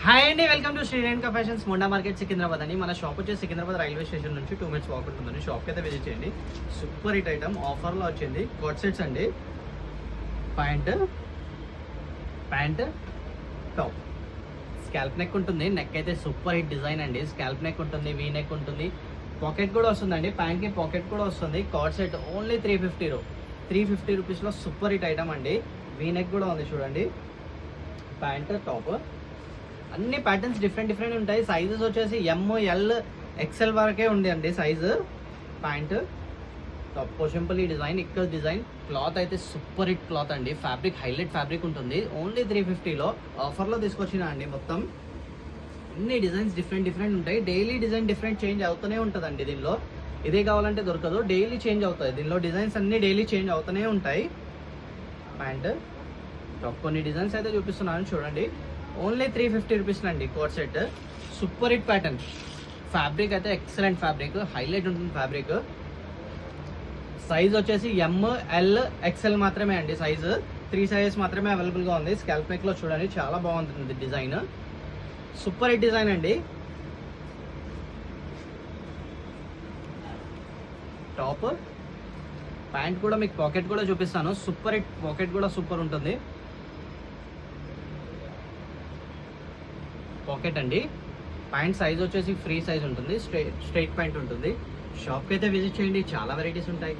Hi అండి, welcome to Shri Renuka fashions Monda market Secunderabad అని. మన షాప్ వచ్చేసి సికింద్రాబాద్ రైల్వే స్టేషన్ నుంచి 2 minutes వాక్ ఉంటుందండి. షాప్కి అయితే విజిట్ చేయండి. సూపర్ హిట్ ఐటమ్ ఆఫర్లో వచ్చింది. కోట్ సెట్స్ అండి. ప్యాంట్ టాప్ స్కాల్ప్ నెక్ ఉంటుంది. నెక్ అయితే సూపర్ హిట్ డిజైన్ అండి. స్కాల్ప్ నెక్ ఉంటుంది, వీ నెక్ ఉంటుంది, పాకెట్ కూడా వస్తుందండి. ప్యాంట్కి పాకెట్ కూడా వస్తుంది. కోట్ సెట్ ఓన్లీ 350 రూపీస్లో సూపర్ హిట్ ఐటమ్ అండి. వీ నెక్ కూడా ఉంది చూడండి. ప్యాంట్ టాప్ అన్ని ప్యాటర్న్స్ డిఫరెంట్ ఉంటాయి. సైజెస్ వచ్చేసి ML XL వరకే ఉంది అండి size. Pant top Pochampally design, ఇక్కడ డిజైన్. క్లాత్ అయితే సూపర్ హిట్ క్లాత్ అండి. ఫ్యాబ్రిక్ హైలైట్ ఫ్యాబ్రిక్ ఉంటుంది. ఓన్లీ 350లో ఆఫర్లో తీసుకొచ్చిన అండి. మొత్తం అన్ని డిజైన్స్ డిఫరెంట్ ఉంటాయి. డైలీ డిజైన్ డిఫరెంట్ చేంజ్ అవుతూనే ఉంటుందండి. దీనిలో ఇదే కావాలంటే దొరకదు, డైలీ చేంజ్ అవుతాయి. దీనిలో డిజైన్స్ అన్ని డైలీ చేంజ్ అవుతూనే ఉంటాయి. ప్యాంట్ టాప్ కొన్ని డిజైన్స్ అయితే చూపిస్తున్నాను చూడండి. ఓన్లీ 350 రూపీస్ అండి. Coat set super hit pattern. Fabric అయితే ఎక్సలెంట్ ఫ్యాబ్రిక్, హైలైట్ ఉంటుంది ఫ్యాబ్రిక్. సైజ్ వచ్చేసి ML XL మాత్రమే అండి. సైజు 3 సైజెస్ మాత్రమే అవైలబుల్గా ఉంది. స్కాల్ప్ నెక్లో చూడండి, చాలా బాగుంటుంది డిజైన్. సూపర్ హిట్ డిజైన్ అండి. టాప్ ప్యాంట్ కూడా మీకు పాకెట్ కూడా చూపిస్తాను. సూపర్ హిట్ పాకెట్ కూడా సూపర్ ఉంటుంది. పాకెట్ అండి. ప్యాంట్ సైజ్ వచ్చేసి ఫ్రీ సైజ్ ఉంటుంది. స్ట్రైట్ ప్యాంట్ ఉంటుంది. షాప్కి అయితే విజిట్ చేయండి, చాలా వెరైటీస్ ఉంటాయి.